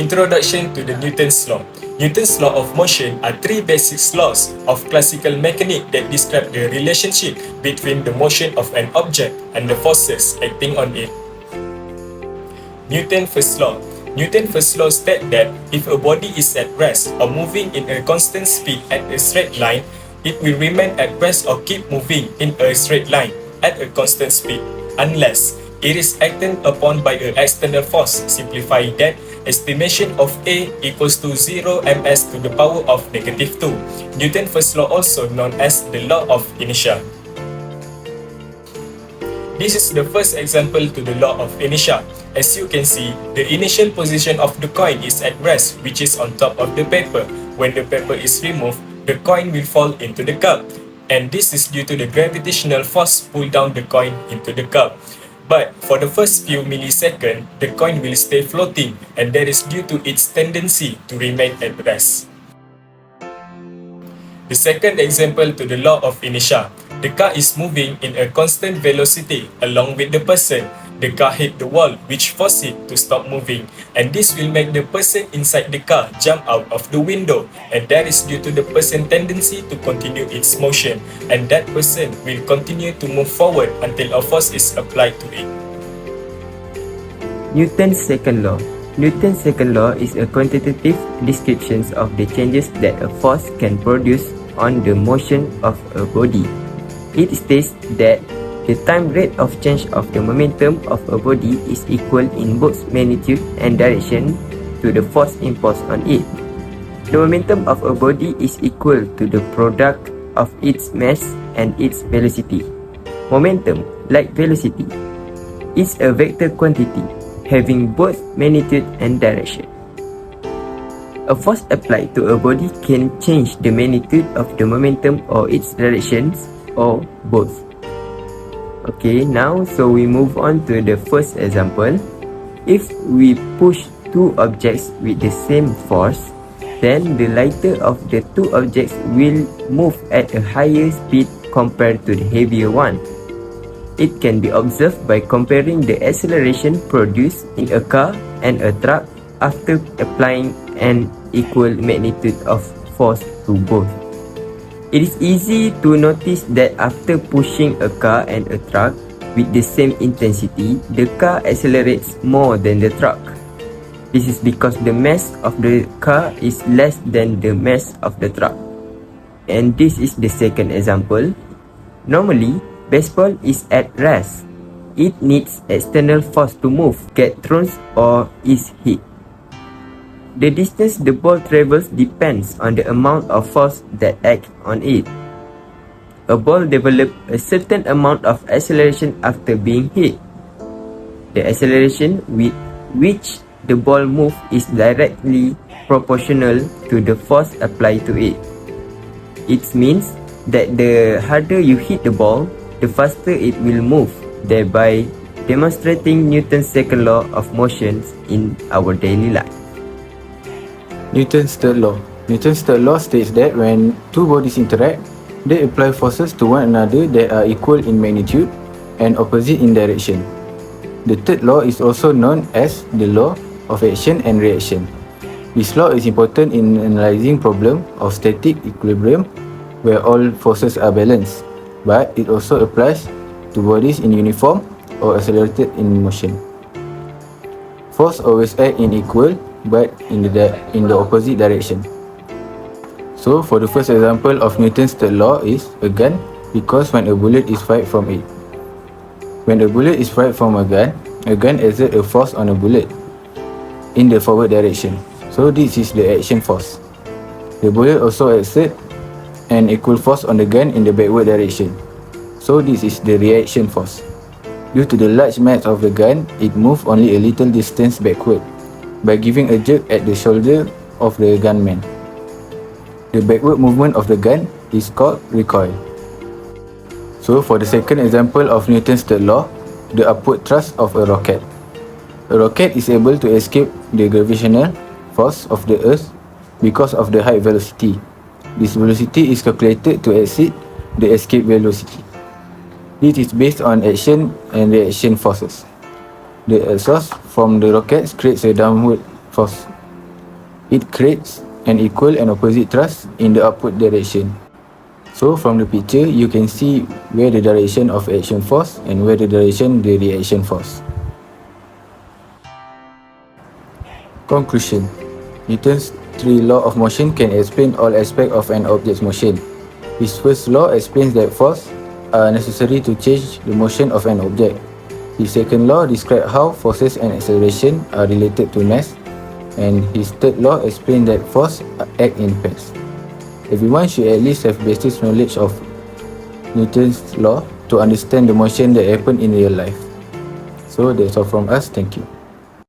Introduction to the Newton's law. Newton's law of motion are three basic laws of classical mechanics that describe the relationship between the motion of an object and the forces acting on it. Newton's first law. Newton's first law states that if a body is at rest or moving in a constant speed at a straight line, it will remain at rest or keep moving in a straight line at a constant speed, unless it is acted upon by an external force, simplifying that estimation of A equals to 0 ms to the power of -2. Newton's first law, also known as the law of inertia. This is the first example to the law of inertia. As you can see, the initial position of the coin is at rest, which is on top of the paper. When the paper is removed, the coin will fall into the cup, and this is due to the gravitational force pull down the coin into the cup. But for the first few milliseconds, the coin will stay floating, and that is due to its tendency to remain at rest. The second example to the law of inertia. The car is moving in a constant velocity along with the person. The car hit the wall, which forced it to stop moving, and this will make the person inside the car jump out of the window, and that is due to the person's tendency to continue its motion, and that person will continue to move forward until a force is applied to it. Newton's second law. Newton's second law is a quantitative description of the changes that a force can produce on the motion of a body. It states that the time rate of change of the momentum of a body is equal in both magnitude and direction to the force imposed on it. The momentum of a body is equal to the product of its mass and its velocity. Momentum, like velocity, is a vector quantity having both magnitude and direction. A force applied to a body can change the magnitude of the momentum or its directions, or both. Okay, now we move on to the first example. If we push two objects with the same force, then the lighter of the two objects will move at a higher speed compared to the heavier one. It can be observed by comparing the acceleration produced in a car and a truck after applying an equal magnitude of force to both. It is easy to notice that after pushing a car and a truck with the same intensity, the car accelerates more than the truck. This is because the mass of the car is less than the mass of the truck. And this is the second example. Normally, baseball is at rest. It needs external force to move, get thrown, or is hit. The distance the ball travels depends on the amount of force that acts on it. A ball develops a certain amount of acceleration after being hit. The acceleration with which the ball moves is directly proportional to the force applied to it. It means that the harder you hit the ball, the faster it will move, thereby demonstrating Newton's second law of motion in our daily life. Newton's third law. Newton's third law states that when two bodies interact, they apply forces to one another that are equal in magnitude and opposite in direction. The third law is also known as the law of action and reaction. This law is important in analyzing problem of static equilibrium where all forces are balanced, but it also applies to bodies in uniform or accelerated in motion. Force always act in equal but in the opposite direction. So for the first example of Newton's third law is a gun, because when a bullet is fired from it. When a bullet is fired from a gun exerts a force on a bullet in the forward direction. So this is the action force. The bullet also exerts an equal force on the gun in the backward direction. So this is the reaction force. Due to the large mass of the gun, it moves only a little distance backward by giving a jerk at the shoulder of the gunman. The backward movement of the gun is called recoil. So for the second example of Newton's third law, the upward thrust of a rocket. A rocket is able to escape the gravitational force of the earth because of the high velocity. This velocity is calculated to exceed the escape velocity. This is based on action and reaction forces. The exhaust from the rocket creates a downward force It creates an equal and opposite thrust in the upward direction. So from the picture, you can see where the direction of action force and where the direction the reaction force. Conclusion. Newton's three law of motion can explain all aspects of an object's motion. His first law explains that force are necessary to change the motion of an object. His second law describes how forces and acceleration are related to mass, and his third law explains that force act in pairs. Everyone should at least have basic knowledge of Newton's law to understand the motion that happen in real life. So that's all from us. Thank you.